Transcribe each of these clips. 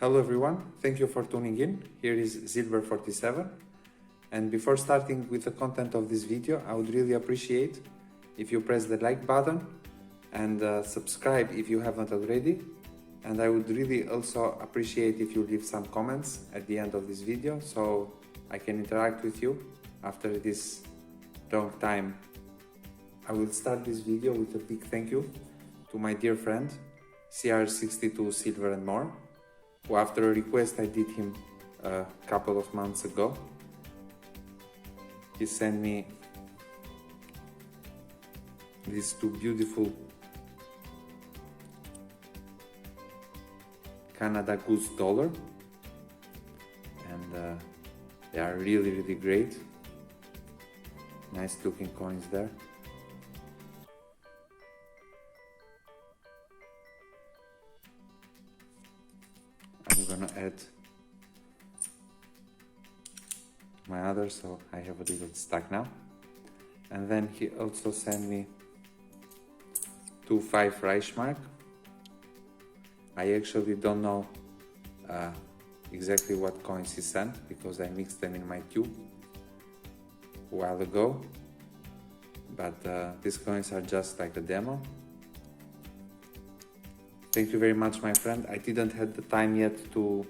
Hello everyone, thank you for tuning in. Here is Silver47, and before starting with the content of this video, I would really appreciate if you press the like button and subscribe if you haven't already. And I would really also appreciate if you leave some comments at the end of this video so I can interact with you after this long time. I will start this video with a big thank you to my dear friend CR62 Silver More, who after a request I did him a couple of months ago, he sent me these two beautiful Canada Goose dollar, and they are really great. Nice looking coins there. I'm gonna add my other, so I have a little stack now. And then he also sent me 2.5 Reichsmark. I actually don't know exactly what coins he sent because I mixed them in my tube a while ago, but these coins are just like a demo. Thank you very much, my friend. I didn't have the time yet to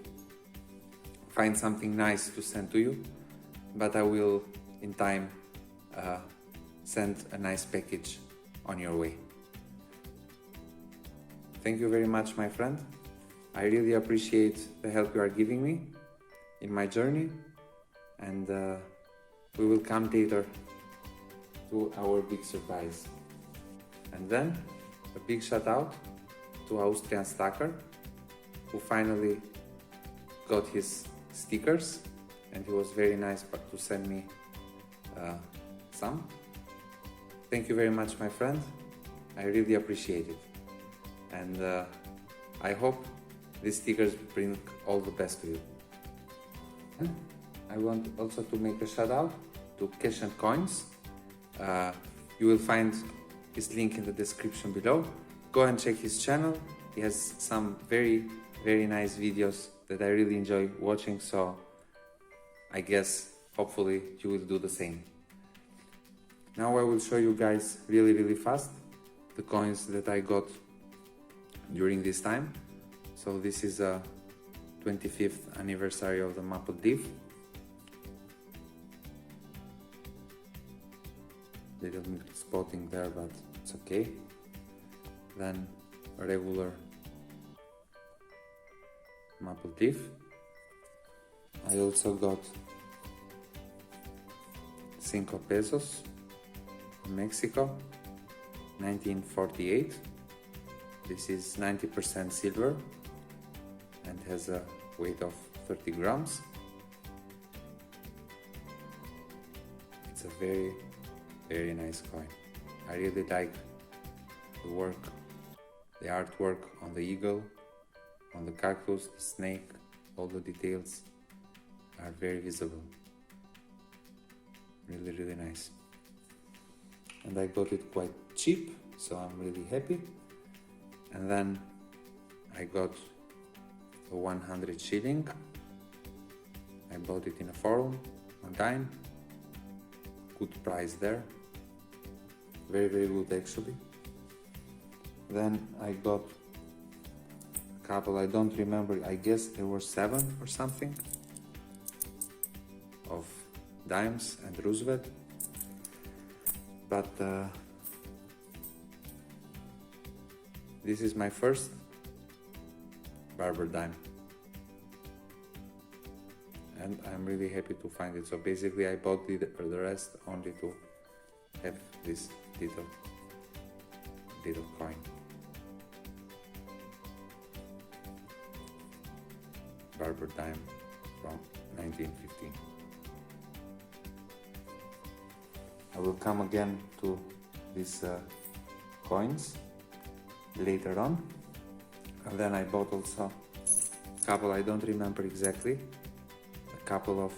find something nice to send to you, but I will in time send a nice package on your way. Thank you very much, my friend. I really appreciate the help you are giving me in my journey, and we will come later to our big surprise. And then a big shout out to Austrian Stacker, who finally got his stickers, and he was very nice to send me some. Thank you very much, my friend. I really appreciate it, and I hope these stickers bring all the best to you. And I want also to make a shout out to Cash and Coins. You will find his link in the description below. Go and check his channel. He has some very nice videos that I really enjoy watching, so I guess hopefully you will do the same. Now I will show you guys really fast the coins that I got during this time. So this is a 25th anniversary of the Maple Leaf. Little spotting there, but it's okay. Then a regular Maple Leaf. I also got 5 pesos in Mexico, 1948. This is 90% silver and has a weight of 30 grams. It's a very nice coin. I really like the work, the artwork on the eagle, on the cactus, the snake. All the details are very visible. Really nice. And I got it quite cheap, so I'm really happy. And then I got a 100 shilling. I bought it in a forum online. Good price there. Very good actually. Then I got a couple, I don't remember, I guess there were 7 or something, of dimes and Roosevelt. But this is my first barber dime, and I'm really happy to find it. So basically I bought the rest only to have this little coin. Barber dime from 1915. I will come again to these coins later on. And then I bought also a couple, I don't remember exactly, a couple of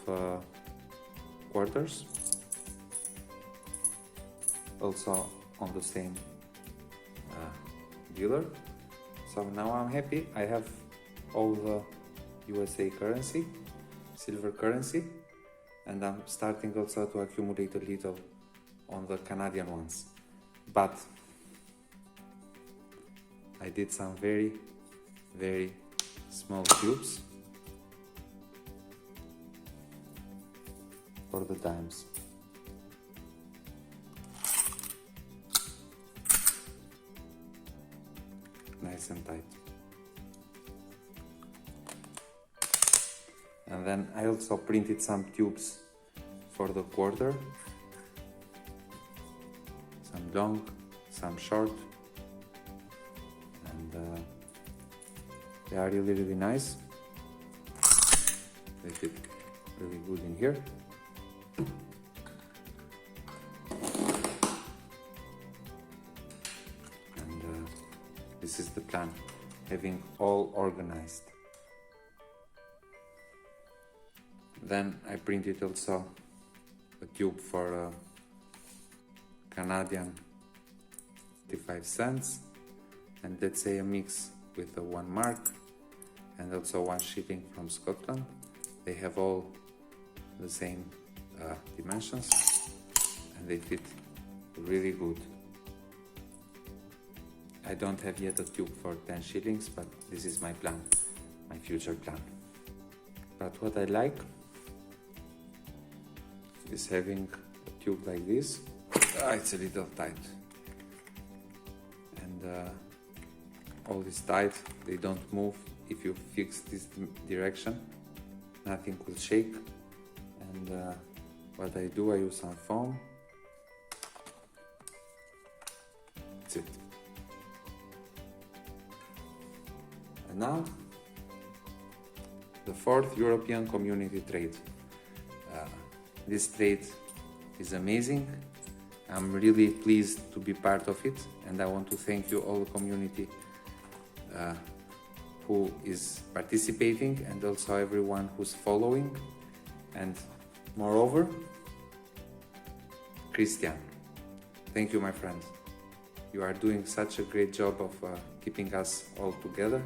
quarters, also on the same dealer. So now I'm happy. I have all the USA currency, silver currency, and I'm starting also to accumulate a little on the Canadian ones. But I did some very, very small cubes for the dimes. Nice and tight. And then I also printed some tubes for the quarter. Some long, some short. And they are really, really nice. They fit really good in here. And this is the plan, having all organized. Then I printed also a tube for Canadian 55 cents, and let's say a mix with the 1 mark and also 1 shilling from Scotland. They have all the same dimensions and they fit really good. I don't have yet a tube for 10 shillings, but this is my plan, my future plan. But what I like is having a tube like this. It's a little tight, and all is tight, they don't move. If you fix this direction, nothing will shake. And what I do, I use some foam. That's it. And now the 4th European Community Trade. This trade is amazing. I'm really pleased to be part of it, and I want to thank you, all the community who is participating, and also everyone who's following. And moreover, Christian, thank you, my friend. You are doing such a great job of keeping us all together.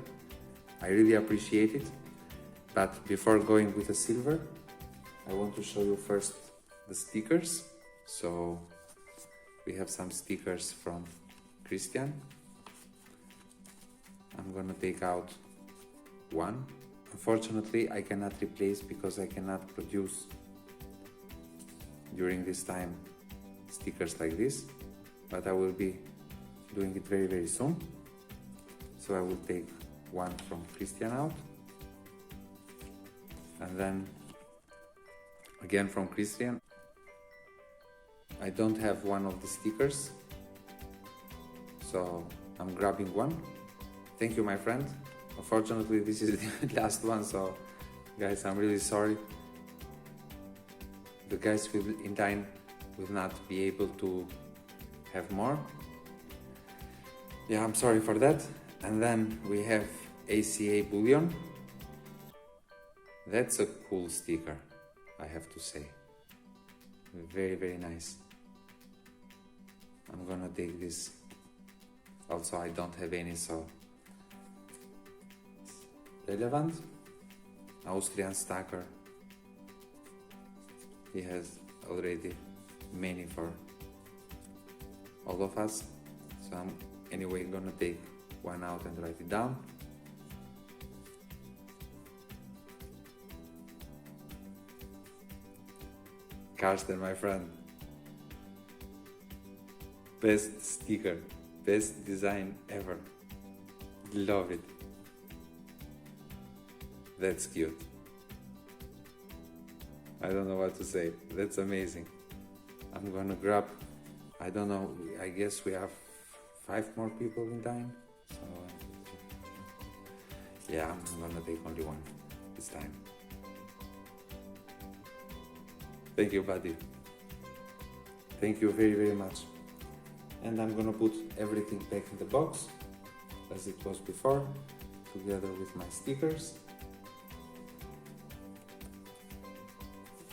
I really appreciate it. But before going with the silver, I want to show you first the stickers. So we have some stickers from Christian. I'm gonna take out one. Unfortunately, I cannot replace because I cannot produce during this time stickers like this, but I will be doing it very, very soon. So I will take one from Christian out, and then again from Christian. I don't have one of the stickers, so I'm grabbing one. Thank you, my friend. Unfortunately, this is the last one, so guys, I'm really sorry. The guys in line will not be able to have more. Yeah, I'm sorry for that. And then we have ACA Bullion. That's a cool sticker, I have to say. Very, very nice. I'm gonna take this. Also, I don't have any, so relevant. Austrian Stacker. He has already many for all of us. So I'm anyway gonna take one out and write it down. Karsten, my friend. Best sticker, best design ever. Love it. That's cute. I don't know what to say. That's amazing. I'm gonna grab, I don't know, I guess we have 5 more people in line. So yeah, I'm gonna take only one this time. Thank you, buddy. Thank you very, very much. And I'm gonna put everything back in the box as it was before, together with my stickers.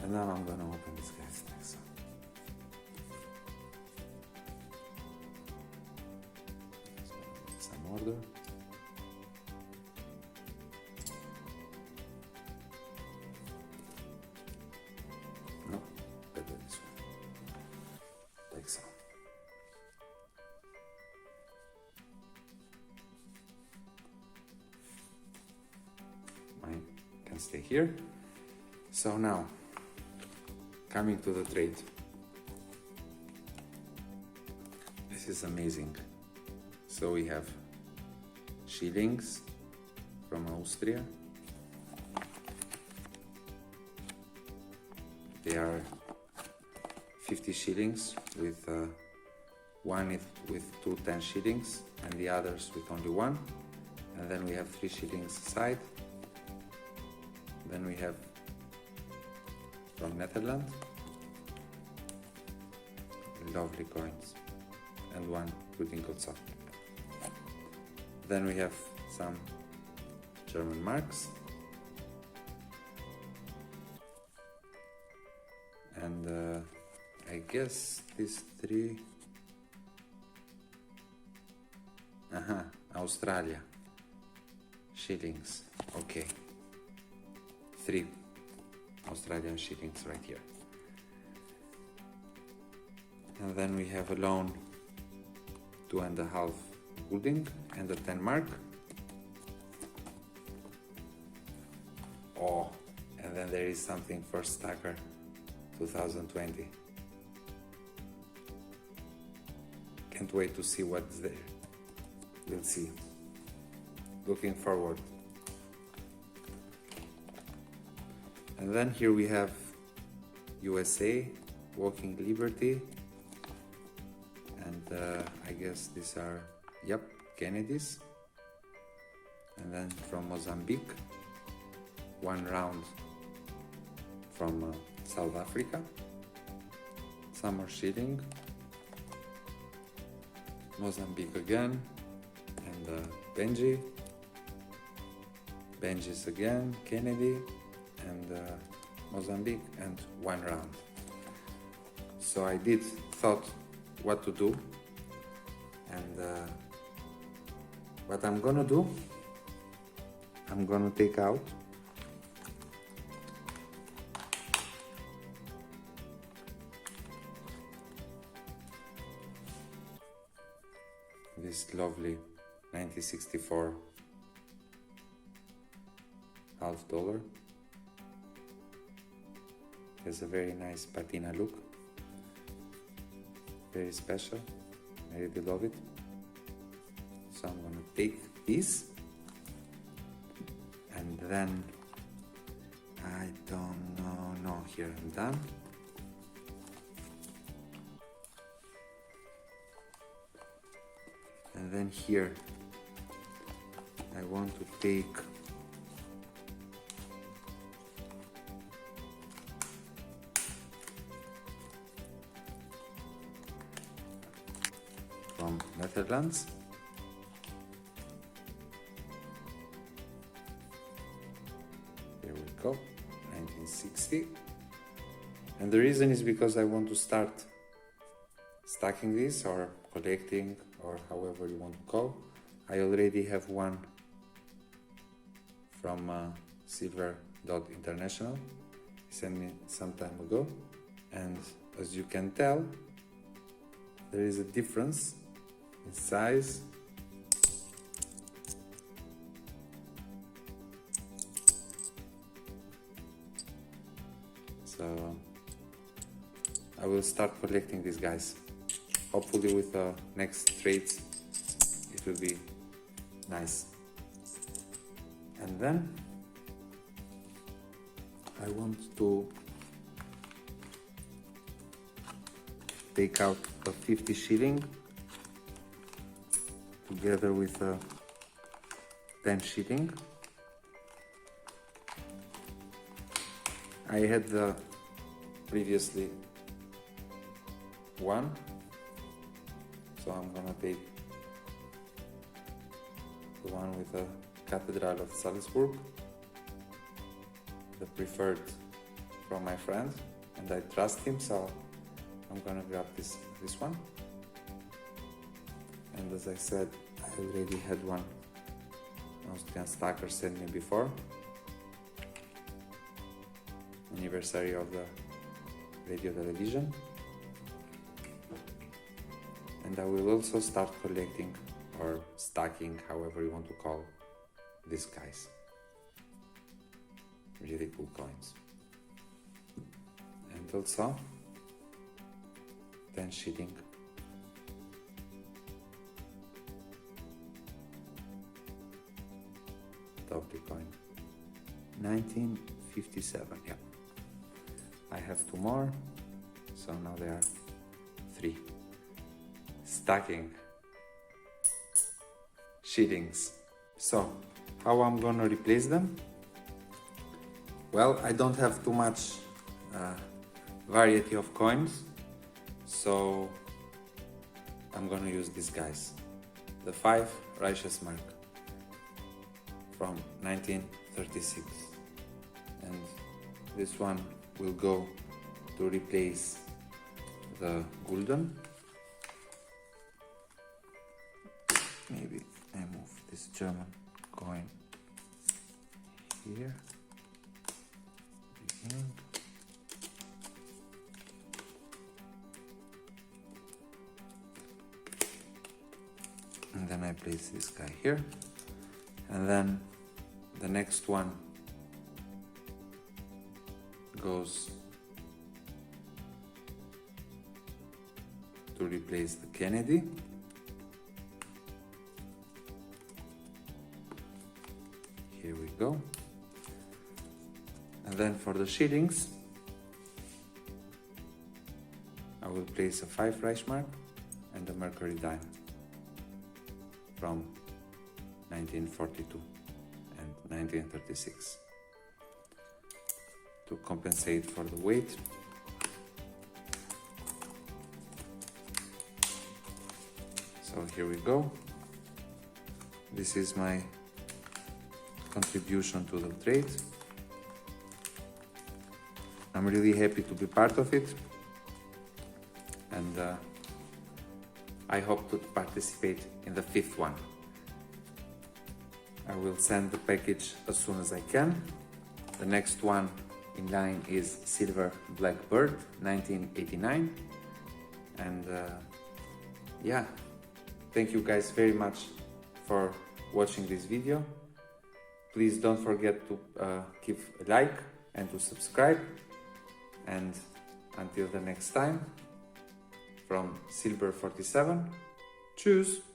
And now I'm gonna open this guy's next one. Some order. can stay here. So now, coming to the trade. This is amazing. So we have shillings from Austria. They are 50 shillings with one with 2 10 shillings and the others with only one. And then we have 3 shillings aside. Then we have from Netherlands, lovely coins, and one pudding soft. Then we have some German marks, and I guess these 3. Australia shillings. Okay, 3 Australian shillings right here. And then we have a loan 2.5 pudding and a 10 mark. Oh, and then there is something for Stacker 2020. Can't wait to see what's there. We'll see. Looking forward. And then here we have USA, Walking Liberty, and I guess these are, yep, Kennedy's. And then from Mozambique, 1 round from South Africa, some more shilling, Mozambique again, and Benji's again, Kennedy, and Mozambique, and 1 round. So I did thought what to do, and what I'm gonna do, I'm gonna take out this lovely 1964 $half. Has a very nice patina look, very special. I really love it. So I'm gonna take this, and then I don't know, no, here I'm done. And then here I want to take from Netherlands. Here we go, 1960. And the reason is because I want to start stacking this, or collecting, or however you want to call. I already have one from silver.international. He sent me some time ago, and as you can tell, there is a difference in size. So I will start collecting these guys. Hopefully with the next trades it will be nice. And then I want to take out a 50 shilling together with a 10 shilling. I had previously one, so I'm gonna take the one with the Cathedral of Salzburg, the preferred from my friend, and I trust him, so I'm gonna grab this one. And as I said, I already had one Austrian Stacker sent me before, anniversary of the radio television. And I will also start collecting, or stacking, however you want to call these guys. really cool coins. And also 10 shilling. Lovely coin. 1957, yeah. I have 2 more, so now there are 3. Stacking shillings. So, how I'm gonna replace them? Well, I don't have too much variety of coins, so I'm gonna use these guys. The 5 Reichsmark from 1936, and this one will go to replace the Gulden. Maybe I move this German coin here. Beginning. And then I place this guy here. And then the next one goes to replace the Kennedy. Here we go. And then for the shillings, I will place a 5 Reichsmark and a Mercury dime from 1942 and 1936 to compensate for the weight. So here we go. This is my contribution to the trade. I'm really happy to be part of it, and I hope to participate in the 5th one. I will send the package as soon as I can. The next one in line is Silver Blackbird 1989, and yeah, thank you guys very much for watching this video. Please don't forget to give a like and to subscribe, and until the next time, from Silver 47, tschüss!